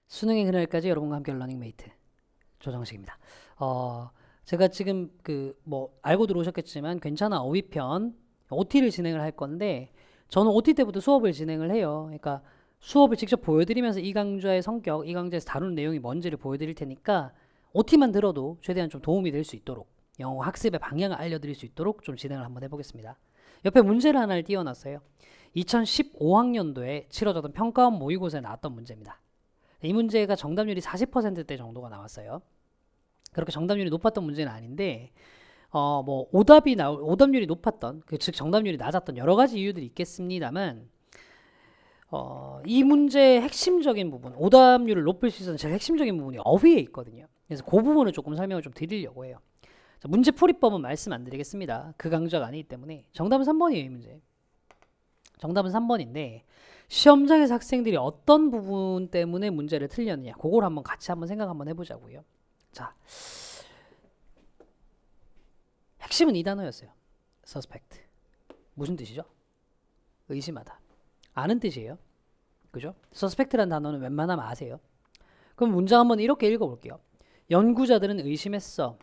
수능의 그날까지 여러분과 함께 러닝메이트 조정식입니다. 제가 지금 알고 들어오셨겠지만 괜찮아 어휘편 OT를 진행을 할 건데 저는 OT 때부터 수업을 진행을 해요. 그러니까 수업을 직접 보여드리면서 이 강좌의 성격, 이 강좌에서 다루는 내용이 뭔지를 보여드릴 테니까 OT만 들어도 최대한 좀 도움이 될 수 있도록 영어 학습의 방향을 알려드릴 수 있도록 좀 진행을 한번 해보겠습니다. 옆에 문제를 하나를 띄워놨어요. 2015학년도에 치러졌던 평가원 모의고사에 나왔던 문제입니다. 이 문제가 정답률이 40%대 정도가 나왔어요. 그렇게 정답률이 높았던 문제는 아닌데 오답률이 높았던 즉 정답률이 낮았던 여러 가지 이유들이 있겠습니다만 이 문제의 핵심적인 부분, 오답률을 높일 수 있는 제일 핵심적인 부분이 어휘에 있거든요. 그래서 그 부분을 조금 설명을 좀 드리려고 해요. 자, 문제 풀이법은 말씀 안 드리겠습니다. 그 강좌가 아니기 때문에. 정답은 3번이에요, 이 문제. 정답은 3번인데 시험장에서 학생들이 어떤 부분 때문에 문제를 틀렸느냐, 그걸 한번 같이 생각 한번 해보자고요. 자, 핵심은 이 단어였어요. suspect. 무슨 뜻이죠? 의심하다. 아는 뜻이에요. 그죠? suspect라는 단어는 웬만하면 아세요. 그럼 문장 한번 이렇게 읽어볼게요. 연구자들은 의심했어.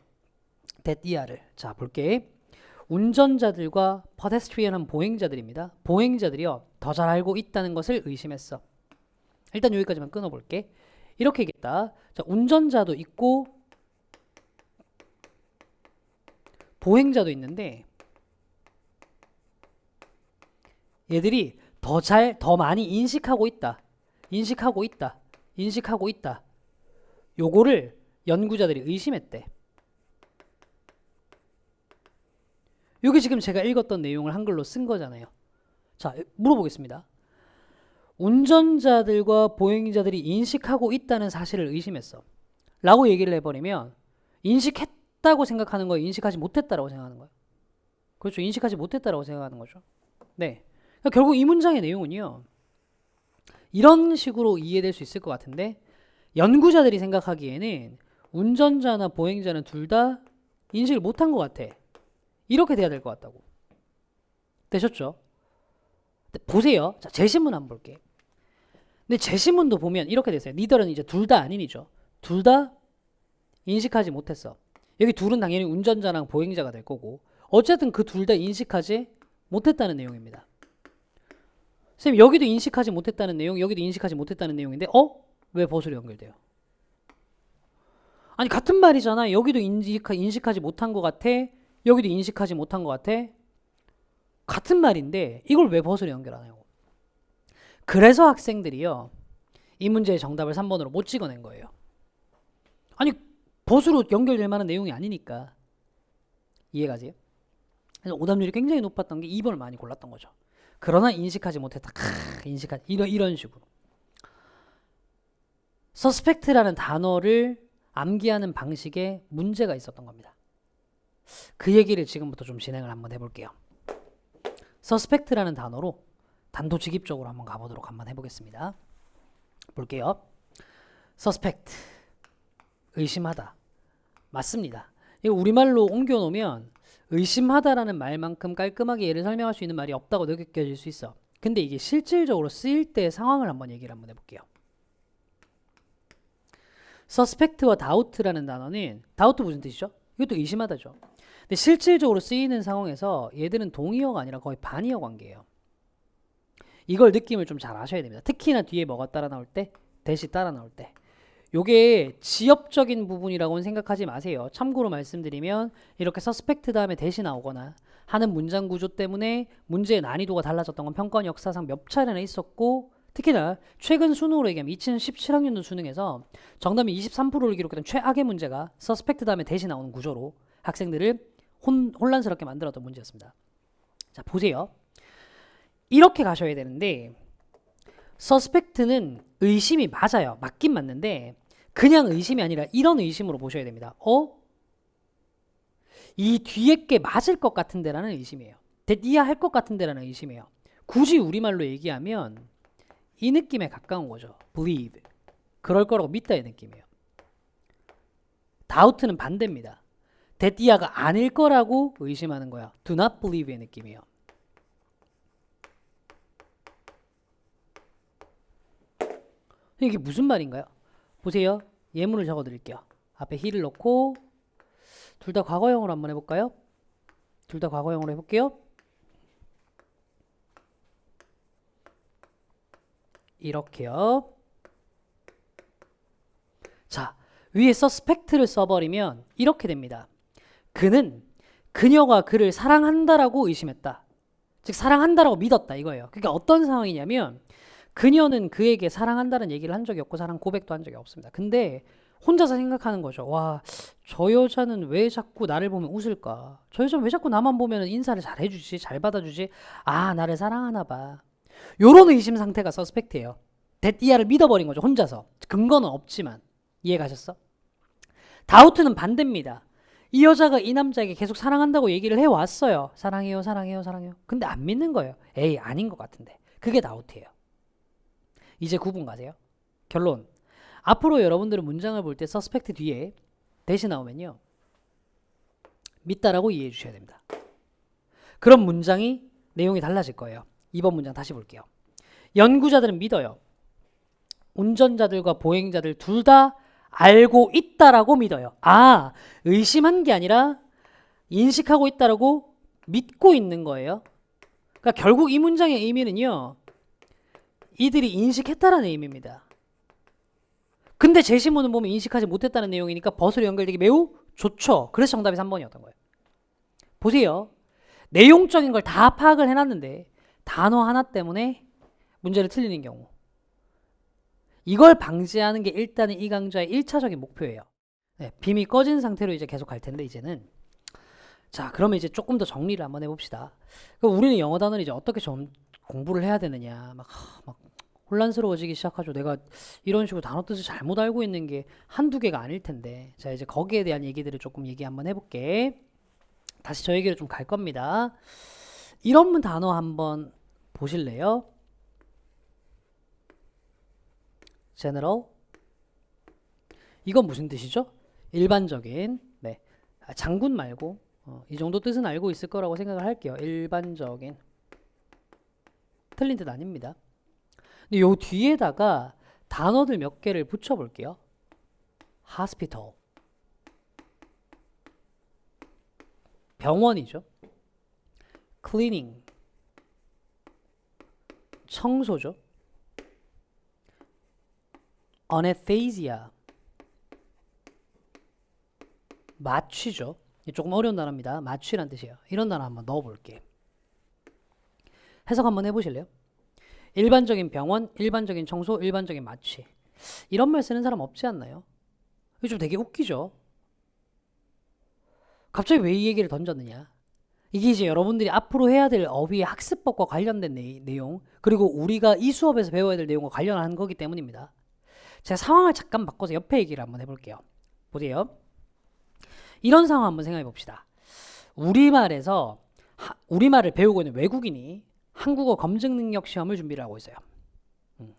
that 자, 볼게. 운전자들과 pedestrian은 보행자들입니다. 보행자들이요, 더 잘 알고 있다는 것을 의심했어. 일단 여기까지만 끊어볼게. 이렇게 얘기했다. 자, 운전자도 있고 보행자도 있는데 얘들이 더 많이 인식하고 있다. 요거를 연구자들이 의심했대. 요게 지금 제가 읽었던 내용을 한글로 쓴 거잖아요. 자, 물어보겠습니다. 운전자들과 보행자들이 인식하고 있다는 사실을 의심했어. 라고 얘기를 해버리면 인식했다고 생각하는 거예요? 인식하지 못했다라고 생각하는 거예요? 그렇죠. 인식하지 못했다라고 생각하는 거죠. 네. 그러니까 결국 이 문장의 내용은요, 이런 식으로 이해될 수 있을 것 같은데 연구자들이 생각하기에는 운전자나 보행자는 둘 다 인식을 못한 것 같아. 이렇게 돼야 될 것 같다고. 되셨죠? 보세요. 자, 제시문 한번 볼게. 근데 제시문도 보면 이렇게 됐어요. 니들은 이제 둘 다 아닌이죠. 둘 다 인식하지 못했어. 여기 둘은 당연히 운전자랑 보행자가 될 거고 어쨌든 그 둘 다 인식하지 못했다는 내용입니다. 선생님, 여기도 인식하지 못했다는 내용, 여기도 인식하지 못했다는 내용인데 왜 벗으로 연결돼요? 아니, 같은 말이잖아. 여기도 인식하지 못한 것 같아. 여기도 인식하지 못한 것 같아. 같은 말인데 이걸 왜 벗으로 연결하냐고. 그래서 학생들이요, 이 문제의 정답을 3번으로 못 찍어낸 거예요. 아니, 벗으로 연결될 만한 내용이 아니니까. 이해가세요? 그래서 오답률이 굉장히 높았던 게 2번을 많이 골랐던 거죠. 그러나 인식하지 못했다. 이런 식으로. suspect라는 단어를 암기하는 방식에 문제가 있었던 겁니다. 그 얘기를 지금부터 좀 진행을 한번 해볼게요. suspect라는 단어로 단도직입적으로 한번 가보도록 한번 해보겠습니다. 볼게요. suspect, 의심하다. 맞습니다. 이거 우리말로 옮겨놓으면 의심하다라는 말만큼 깔끔하게 얘를 설명할 수 있는 말이 없다고 느껴질 수 있어. 근데 이게 실질적으로 쓰일 때의 상황을 한번 얘기를 한번 해볼게요. suspect와 doubt라는 단어는, doubt 무슨 뜻이죠? 이것도 의심하다죠. 근데 실질적으로 쓰이는 상황에서 얘들은 동의어가 아니라 거의 반의어 관계예요. 이걸 느낌을 좀 잘 아셔야 됩니다. 특히나 뒤에 뭐가 따라 나올 때, 대시 따라 나올 때. 요게 지엽적인 부분이라고는 생각하지 마세요. 참고로 말씀드리면 이렇게 suspect 다음에 대시 나오거나 하는 문장 구조 때문에 문제의 난이도가 달라졌던 건 평가원 역사상 몇 차례나 있었고, 특히나 최근 수능으로 얘기하면 2017학년도 수능에서 정답이 23%를 기록했던 최악의 문제가 suspect 다음에 대시 나오는 구조로 학생들을 혼란스럽게 만들었던 문제였습니다. 자, 보세요. 이렇게 가셔야 되는데 suspect는 의심이 맞아요. 맞긴 맞는데 그냥 의심이 아니라 이런 의심으로 보셔야 됩니다. 이 뒤에 게 맞을 것 같은데 라는 의심이에요. 이해할 것 같은데 라는 의심이에요. 굳이 우리말로 얘기하면 이 느낌에 가까운 거죠. believe. 그럴 거라고 믿다의 느낌이에요. doubt는 반대입니다. 이해가 아닐 거라고 의심하는 거야. do not believe의 느낌이에요. 이게 무슨 말인가요? 보세요. 예문을 적어 드릴게요. 앞에 he를 넣고 둘 다 과거형으로 한번 해볼까요? 둘 다 과거형으로 해볼게요. 이렇게요. 자, 위에 suspect를 써버리면 이렇게 됩니다. 그는 그녀가 그를 사랑한다라고 의심했다. 즉 사랑한다라고 믿었다 이거예요. 그러니까 어떤 상황이냐면 그녀는 그에게 사랑한다는 얘기를 한 적이 없고 사랑 고백도 한 적이 없습니다. 근데 혼자서 생각하는 거죠. 와, 저 여자는 왜 자꾸 나를 보면 웃을까? 저 여자는 왜 자꾸 나만 보면 인사를 잘 해주지? 잘 받아주지? 아, 나를 사랑하나 봐. 요런 의심 상태가 서스펙트예요. 이하를 믿어버린 거죠. 혼자서. 근거는 없지만. 이해가셨어? 다우트는 반대입니다. 이 여자가 이 남자에게 계속 사랑한다고 얘기를 해왔어요. 사랑해요, 사랑해요, 사랑해요. 근데 안 믿는 거예요. 에이, 아닌 것 같은데. 그게 다우트예요. 이제 구분 가세요. 결론. 앞으로 여러분들은 문장을 볼 때 서스펙트 뒤에 대시 나오면요. 믿다라고 이해해 주셔야 됩니다. 그럼 문장이 내용이 달라질 거예요. 2번 문장 다시 볼게요. 연구자들은 믿어요. 운전자들과 보행자들 둘 다 알고 있다라고 믿어요. 아, 의심한 게 아니라 인식하고 있다라고 믿고 있는 거예요. 그러니까 결국 이 문장의 의미는요. 이들이 인식했다라는 의미입니다. 근데 제시문은 보면 인식하지 못했다는 내용이니까 벗으로 연결되기 매우 좋죠. 그래서 정답이 3번이었던 거예요. 보세요. 내용적인 걸 다 파악을 해놨는데 단어 하나 때문에 문제를 틀리는 경우. 이걸 방지하는 게 일단은 이 강좌의 1차적인 목표예요. 네, 빔이 꺼진 상태로 이제 계속 갈 텐데 이제는 자, 그러면 이제 조금 더 정리를 한번 해봅시다. 그럼 우리는 영어 단어를 이제 어떻게 좀 공부를 해야 되느냐 막 혼란스러워지기 시작하죠. 내가 이런 식으로 단어 뜻을 잘못 알고 있는 게 한두 개가 아닐 텐데 자, 이제 거기에 대한 얘기들을 조금 얘기 한번 해볼게. 다시 저 얘기로 좀 갈 겁니다. 이런 단어 한번 보실래요? general. 이건 무슨 뜻이죠? 일반적인. 네. 장군 말고 이 정도 뜻은 알고 있을 거라고 생각을 할게요. 일반적인. 틀린 뜻 아닙니다. 근데 요 뒤에다가 단어들 몇 개를 붙여 볼게요. hospital. 병원이죠. cleaning. 청소죠. anesthesia. 마취죠. 조금 어려운 단어입니다. 마취란 뜻이에요. 이런 단어 한번 넣어볼게. 해석 한번 해보실래요? 일반적인 병원, 일반적인 청소, 일반적인 마취. 이런 말 쓰는 사람 없지 않나요? 이거 좀 되게 웃기죠? 갑자기 왜 이 얘기를 던졌느냐? 이게 이제 여러분들이 앞으로 해야 될 어휘의 학습법과 관련된 내용, 그리고 우리가 이 수업에서 배워야 될 내용과 관련한 거기 때문입니다. 제가 상황을 잠깐 바꿔서 옆에 얘기를 한번 해볼게요. 보세요. 이런 상황 한번 생각해 봅시다. 우리말을 배우고 있는 외국인이 한국어 검증 능력 시험을 준비를 하고 있어요.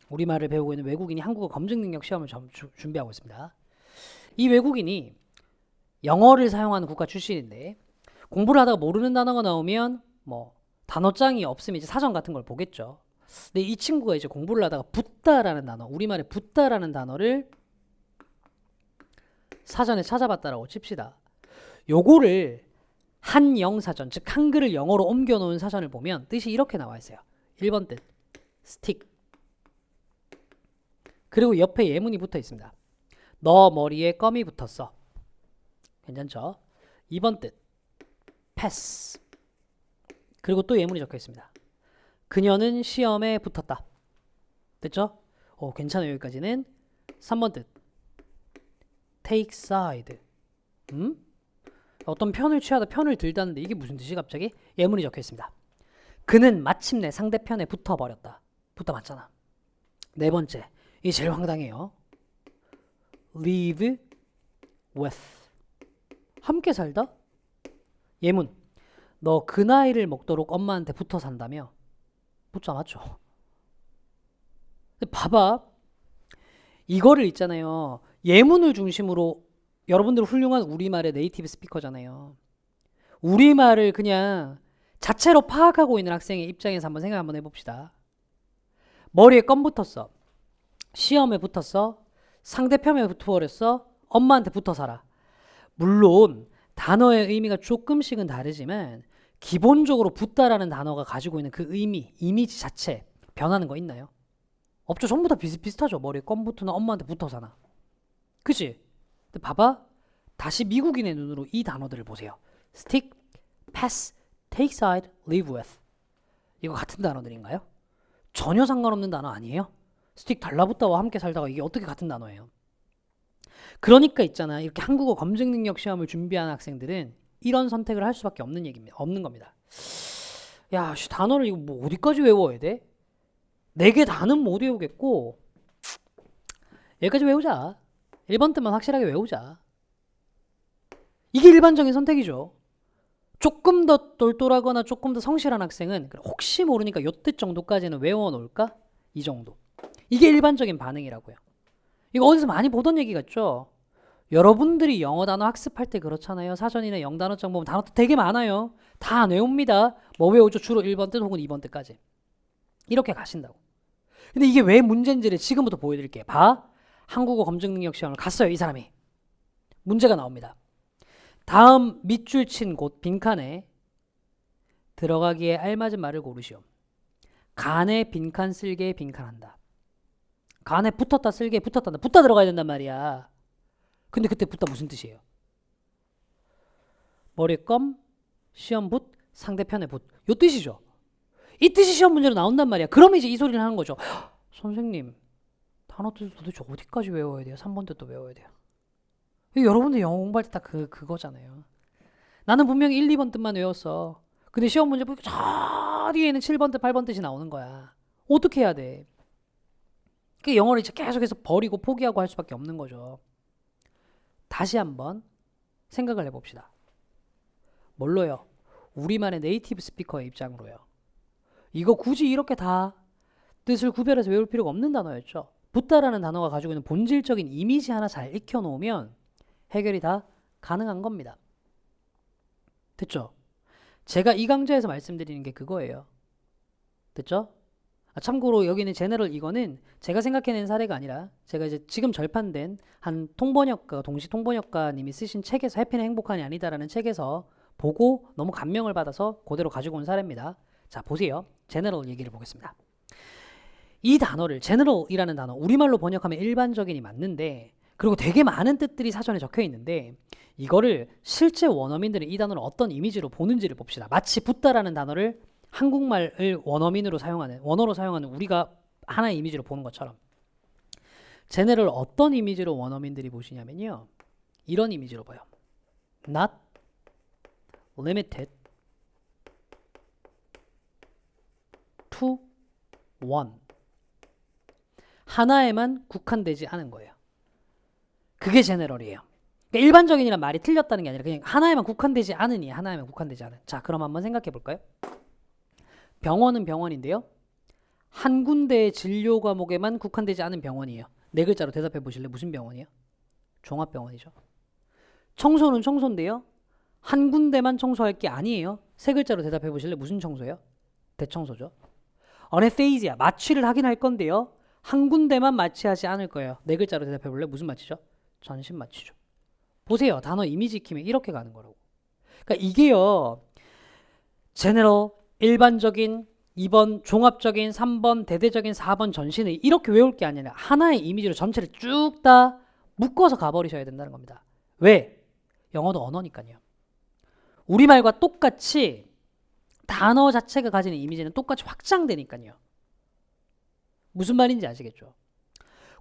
우리말을 배우고 있는 외국인이 한국어 검증 능력 시험을 준비하고 있습니다. 이 외국인이 영어를 사용하는 국가 출신인데 공부를 하다가 모르는 단어가 나오면 뭐 단어장이 없으면 이제 사전 같은 걸 보겠죠. 근데 이 친구가 이제 공부를 하다가 붙다라는 단어, 우리말에 붙다라는 단어를 사전에 찾아봤다라고 칩시다. 요거를 한영사전, 즉 한글을 영어로 옮겨놓은 사전을 보면 뜻이 이렇게 나와 있어요. 1번 뜻, 스틱. 그리고 옆에 예문이 붙어 있습니다. 너 머리에 껌이 붙었어. 괜찮죠? 2번 뜻, 패스. 그리고 또 예문이 적혀 있습니다. 그녀는 시험에 붙었다. 됐죠? 괜찮아요. 여기까지는. 3번 뜻, take side. 어떤 편을 취하다 편을 들다는데 이게 무슨 뜻이 갑자기? 예문이 적혀 있습니다. 그는 마침내 상대편에 붙어버렸다. 붙어 맞잖아. 4번째, 이게 제일 황당해요. live with. 함께 살다? 예문, 너 그 나이를 먹도록 엄마한테 붙어 산다며? 붙자 맞죠? 근데 봐봐. 이거를 있잖아요. 예문을 중심으로 여러분들 훌륭한 우리말의 네이티브 스피커잖아요. 우리말을 그냥 자체로 파악하고 있는 학생의 입장에서 한번 생각 한번 해봅시다. 머리에 껌 붙었어. 시험에 붙었어. 상대편에 붙어버렸어. 엄마한테 붙어 살아. 물론 단어의 의미가 조금씩은 다르지만 기본적으로 붙다라는 단어가 가지고 있는 그 의미, 이미지 자체 변하는 거 있나요? 없죠. 전부 다 비슷비슷하죠. 머리에 껌 붙으나 엄마한테 붙어 사나. 그치? 근데 봐봐. 다시 미국인의 눈으로 이 단어들을 보세요. stick, pass, take side, live with. 이거 같은 단어들인가요? 전혀 상관없는 단어 아니에요? stick 달라붙다와 함께 살다가 이게 어떻게 같은 단어예요? 그러니까 있잖아. 이렇게 한국어 검증 능력 시험을 준비하는 학생들은 이런 선택을 할 수밖에 없는 겁니다. 야, 단어를 이거 뭐 어디까지 외워야 돼? 4개 다는 못 외우겠고 여기까지 외우자. 1번 때만 확실하게 외우자. 이게 일반적인 선택이죠. 조금 더 똘똘하거나 조금 더 성실한 학생은 혹시 모르니까 요뜻 정도까지는 외워놓을까? 이 정도. 이게 일반적인 반응이라고요. 이거 어디서 많이 보던 얘기 같죠? 여러분들이 영어 단어 학습할 때 그렇잖아요. 사전이나 영단어장 보면 단어도 되게 많아요. 다 안 외웁니다. 뭐 외우죠? 주로 1번 때 혹은 2번 때까지. 이렇게 가신다고. 근데 이게 왜 문제인지를 지금부터 보여드릴게요. 봐. 한국어 검증 능력 시험을 갔어요. 이 사람이. 문제가 나옵니다. 다음 밑줄 친 곳 빈칸에 들어가기에 알맞은 말을 고르시오. 간에 빈칸 쓸개에 빈칸한다. 간에 붙었다 쓸개에 붙었다. 붙다 들어가야 된단 말이야. 근데 그때 붙다 무슨 뜻이에요? 머리에 껌, 시험 붓, 상대편에 붓. 요 뜻이죠. 이 뜻이 시험 문제로 나온단 말이야. 그러면 이제 이 소리를 하는 거죠. 선생님, 단어 뜻 도대체 어디까지 외워야 돼요? 3번 뜻도 외워야 돼요. 여러분들 영어 공부할 때 딱 그거잖아요. 나는 분명히 1, 2번 뜻만 외웠어. 근데 시험 문제 보니까 저 뒤에는 7번 뜻, 8번 뜻이 나오는 거야. 어떻게 해야 돼? 그 영어를 이제 계속해서 버리고 포기하고 할 수밖에 없는 거죠. 다시 한번 생각을 해봅시다. 뭘로요? 우리만의 네이티브 스피커의 입장으로요. 이거 굳이 이렇게 다 뜻을 구별해서 외울 필요가 없는 단어였죠. 붙다라는 단어가 가지고 있는 본질적인 이미지 하나 잘 익혀놓으면 해결이 다 가능한 겁니다. 됐죠? 제가 이 강좌에서 말씀드리는 게 그거예요. 됐죠? 참고로 여기는 제너럴 이거는 제가 생각해낸 사례가 아니라 제가 이제 지금 절판된 한 통번역가, 동시 통번역가님이 쓰신 책에서 해피는 행복한이 아니다라는 책에서 보고 너무 감명을 받아서 그대로 가지고 온 사례입니다. 자, 보세요. 제너럴 얘기를 보겠습니다. 이 단어를 제너럴이라는 단어 우리말로 번역하면 일반적인이 맞는데 그리고 되게 많은 뜻들이 사전에 적혀 있는데 이거를 실제 원어민들은 이 단어를 어떤 이미지로 보는지를 봅시다. 마치 붙다라는 단어를 한국말을 원어로 사용하는 우리가 하나의 이미지로 보는 것처럼 쟤네를 어떤 이미지로 원어민들이 보시냐면요. 이런 이미지로 봐요. Not limited to one. 하나에만 국한되지 않은 거예요. 그게 제너럴이에요. 그러니까 일반적인이란 말이 틀렸다는 게 아니라 그냥 하나에만 국한되지 않으니 하나에만 국한되지 않은. 자, 그럼 한번 생각해 볼까요? 병원은 병원인데요. 한 군데의 진료 과목에만 국한되지 않은 병원이에요. 4글자로 대답해 보실래요? 무슨 병원이에요? 종합병원이죠. 청소는 청소인데요. 한 군데만 청소할 게 아니에요. 3글자로 대답해 보실래요? 무슨 청소예요? 대청소죠. 어네스테이지아, 마취를 하긴 할 건데요. 한 군데만 마취하지 않을 거예요. 4글자로 대답해 볼래요? 무슨 마취죠? 전신 마취죠. 보세요. 단어 이미지 익히면 이렇게 가는 거라고. 그러니까 이게요. 제너럴, 일반적인, 2번 종합적인, 3번 대대적인, 4번 전신의 이렇게 외울 게 아니라 하나의 이미지로 전체를 쭉 다 묶어서 가버리셔야 된다는 겁니다. 왜? 영어도 언어니까요. 우리말과 똑같이 단어 자체가 가지는 이미지는 똑같이 확장되니까요. 무슨 말인지 아시겠죠?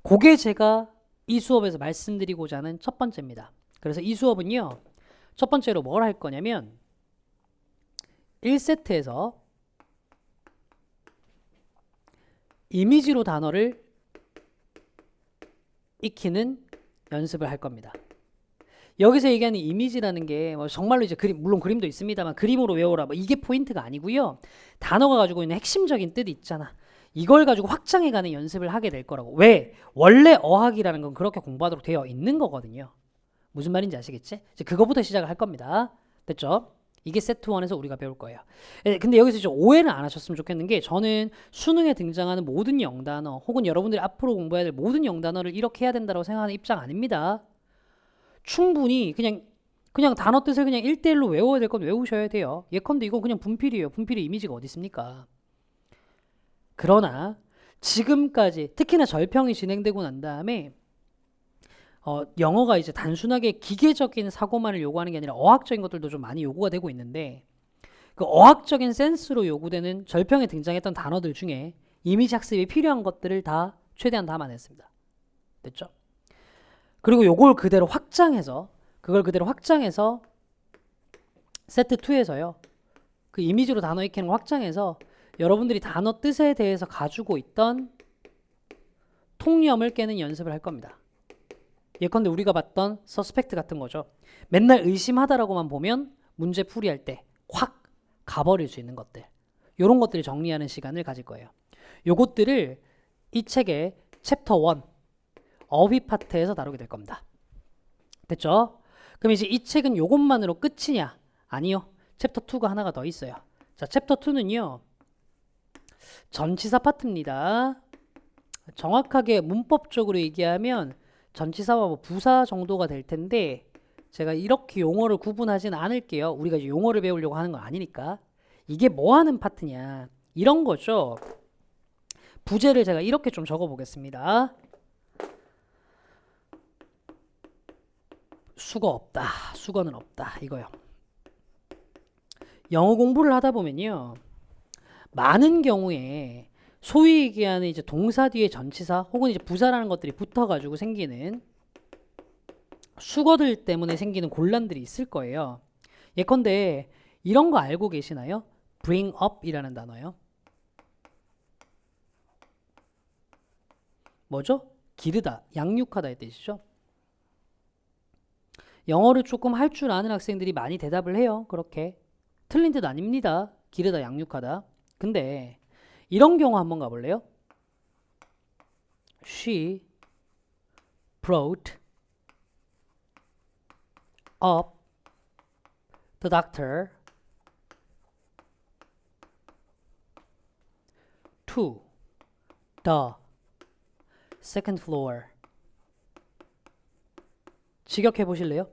그게 제가 이 수업에서 말씀드리고자 하는 첫 번째입니다. 그래서 이 수업은요. 첫 번째로 뭘 할 거냐면 1세트에서 이미지로 단어를 익히는 연습을 할 겁니다. 여기서 얘기하는 이미지라는 게 뭐 정말로 이제 물론 그림도 있습니다만 그림으로 외워라 뭐 이게 포인트가 아니고요. 단어가 가지고 있는 핵심적인 뜻이 있잖아. 이걸 가지고 확장해가는 연습을 하게 될 거라고. 왜? 원래 어학이라는 건 그렇게 공부하도록 되어 있는 거거든요. 무슨 말인지 아시겠지? 이제 그거부터 시작을 할 겁니다. 됐죠? 이게 세트 1에서 우리가 배울 거예요. 근데 여기서 좀 오해를 안 하셨으면 좋겠는 게 저는 수능에 등장하는 모든 영단어 혹은 여러분들이 앞으로 공부해야 될 모든 영단어를 이렇게 해야 된다고 생각하는 입장 아닙니다. 충분히 그냥 단어 뜻을 그냥 1대1로 외워야 될 건 외우셔야 돼요. 예컨대 이건 그냥 분필이에요. 분필의 이미지가 어디 있습니까? 그러나 지금까지 특히나 절평이 진행되고 난 다음에 영어가 이제 단순하게 기계적인 사고만을 요구하는 게 아니라 어학적인 것들도 좀 많이 요구가 되고 있는데 그 어학적인 센스로 요구되는 절평에 등장했던 단어들 중에 이미지 학습이 필요한 것들을 다 최대한 담아냈습니다. 됐죠? 그리고 그걸 그대로 확장해서 세트 2에서요. 그 이미지로 단어 익히는 걸 확장해서 여러분들이 단어 뜻에 대해서 가지고 있던 통념을 깨는 연습을 할 겁니다. 예컨대 우리가 봤던 서스펙트 같은 거죠. 맨날 의심하다라고만 보면 문제 풀이할 때 확 가버릴 수 있는 것들, 이런 것들을 정리하는 시간을 가질 거예요. 요것들을 이 책의 챕터 1 어휘 파트에서 다루게 될 겁니다. 됐죠? 그럼 이제 이 책은 요것만으로 끝이냐? 아니요. 챕터 2가 하나가 더 있어요. 자, 챕터 2는요. 전치사 파트입니다. 정확하게 문법적으로 얘기하면 전치사와 뭐 부사 정도가 될 텐데 제가 이렇게 용어를 구분하지는 않을게요. 우리가 이제 용어를 배우려고 하는 건 아니니까. 이게 뭐 하는 파트냐? 이런 거죠. 부제를 제가 이렇게 좀 적어 보겠습니다. 수거 없다. 수거는 없다. 이거요. 영어 공부를 하다 보면요. 많은 경우에 소위 얘기하는 이제 동사 뒤에 전치사 혹은 이제 부사라는 것들이 붙어가지고 생기는 수거들 때문에 생기는 곤란들이 있을 거예요. 예컨대 이런 거 알고 계시나요? bring up이라는 단어요. 뭐죠? 기르다, 양육하다 의 뜻이죠. 영어를 조금 할 줄 아는 학생들이 많이 대답을 해요. 그렇게. 틀린 뜻 아닙니다. 기르다, 양육하다. 근데 이런 경우 한번 가볼래요? She brought up the doctor to the second floor. 직역해 보실래요?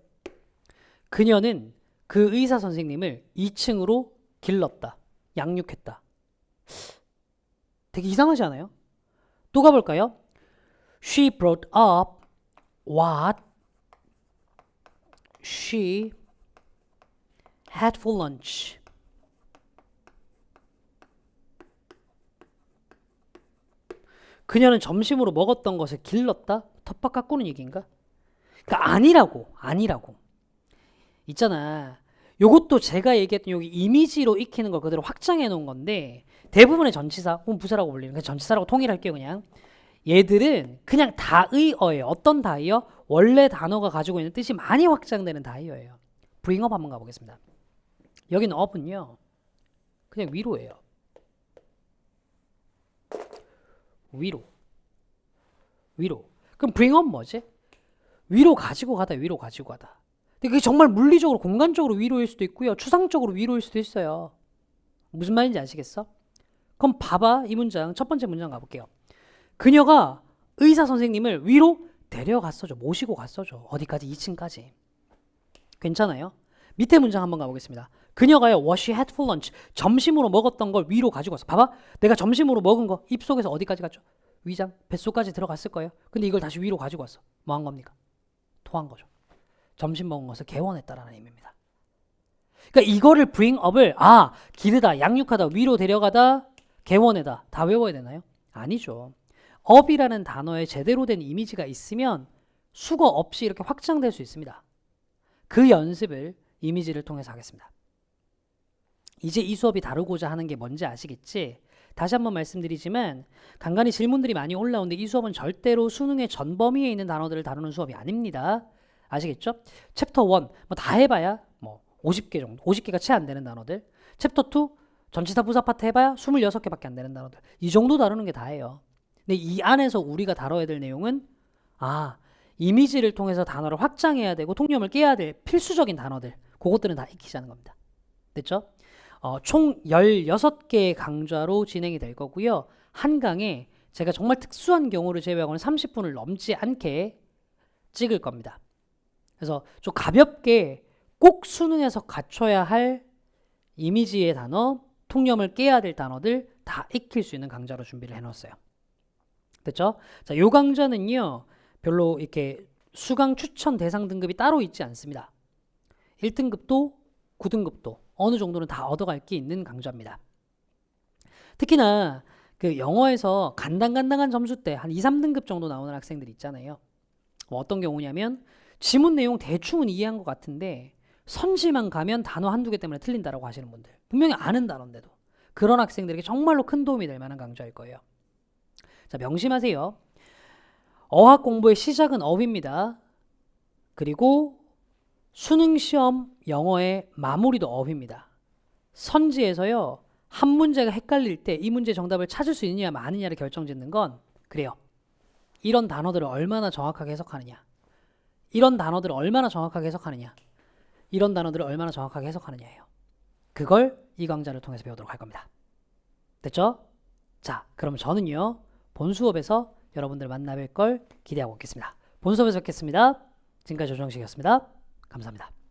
그녀는 그 의사 선생님을 2층으로 길렀다. 양육했다. 되게 이상하지 않아요? 또 가볼까요? She brought up what she had for lunch. 그녀는 점심으로 먹었던 것을 길렀다? 텃밭 가꾸는 얘기인가? 그러니까 아니라고. 있잖아. 요것도 제가 얘기했던 여기 이미지로 익히는 걸 그대로 확장해 놓은 건데 대부분의 전치사 혹은 부사라고 불리는 그냥 전치사라고 통일할게요. 그냥 얘들은 그냥 다의어예요. 어떤 다의어? 원래 단어가 가지고 있는 뜻이 많이 확장되는 다의어예요. bring up 한번 가보겠습니다. 여기는 up은요 그냥 위로예요. 위로. 그럼 bring up 뭐지? 위로 가지고 가다. 근데 그게 정말 물리적으로 공간적으로 위로일 수도 있고요. 추상적으로 위로일 수도 있어요. 무슨 말인지 아시겠어? 그럼 봐봐. 이 문장 첫 번째 문장 가볼게요. 그녀가 의사 선생님을 위로 데려갔어죠. 모시고 갔어죠. 어디까지? 2층까지. 괜찮아요? 밑에 문장 한번 가보겠습니다. 그녀가요 what she had for lunch 점심으로 먹었던 걸 위로 가지고 왔어. 봐봐. 내가 점심으로 먹은 거 입속에서 어디까지 갔죠? 위장, 뱃속까지 들어갔을 거예요. 근데 이걸 다시 위로 가지고 왔어. 뭐 한 겁니까? 토한 거죠. 점심 먹은 것을 개원했다라는 의미입니다. 그러니까 이거를 bring up을 기르다, 양육하다, 위로 데려가다, 개원해다 다 외워야 되나요? 아니죠. up이라는 단어에 제대로 된 이미지가 있으면 수거 없이 이렇게 확장될 수 있습니다. 그 연습을 이미지를 통해서 하겠습니다. 이제 이 수업이 다루고자 하는 게 뭔지 아시겠지? 다시 한번 말씀드리지만 간간히 질문들이 많이 올라오는데 이 수업은 절대로 수능의 전범위에 있는 단어들을 다루는 수업이 아닙니다. 아시겠죠? 챕터 1 뭐 다 해봐야 뭐 50개 정도, 50개가 채 안 되는 단어들. 챕터 2 전치사 부사 파트 해봐야 26개밖에 안 되는 단어들. 이 정도 다루는 게 다예요. 근데 이 안에서 우리가 다뤄야 될 내용은 이미지를 통해서 단어를 확장해야 되고 통념을 깨야 될 필수적인 단어들. 그것들은 다 익히자는 겁니다. 됐죠? 총 16개의 강좌로 진행이 될 거고요. 한 강에 제가 정말 특수한 경우를 제외하고는 30분을 넘지 않게 찍을 겁니다. 그래서 좀 가볍게 꼭 수능에서 갖춰야 할 이미지의 단어, 통념을 깨야 될 단어들 다 익힐 수 있는 강좌로 준비를 해놨어요. 됐죠? 자, 요 강좌는요, 별로 이렇게 수강 추천 대상 등급이 따로 있지 않습니다. 1등급도 9등급도 어느 정도는 다 얻어갈 게 있는 강좌입니다. 특히나 그 영어에서 간당간당한 점수 때 한 2, 3등급 정도 나오는 학생들이 있잖아요. 뭐 어떤 경우냐면 지문 내용 대충은 이해한 것 같은데 선지만 가면 단어 한두 개 때문에 틀린다라고 하시는 분들, 분명히 아는 단어인데도 그런 학생들에게 정말로 큰 도움이 될 만한 강좌일 거예요. 자, 명심하세요. 어학 공부의 시작은 어휘입니다. 그리고 수능 시험 영어의 마무리도 어휘입니다. 선지에서요, 한 문제가 헷갈릴 때 이 문제 정답을 찾을 수 있느냐 마느냐를 결정짓는 건 그래요. 이런 단어들을 얼마나 정확하게 해석하느냐, 이런 단어들을 얼마나 정확하게 해석하느냐, 이런 단어들을 얼마나 정확하게 해석하느냐예요. 그걸 이 강좌를 통해서 배우도록 할 겁니다. 됐죠? 자, 그럼 저는요, 본 수업에서 여러분들 만나 뵐 걸 기대하고 있겠습니다. 본 수업에서 뵙겠습니다. 지금까지 조정식이었습니다. 감사합니다.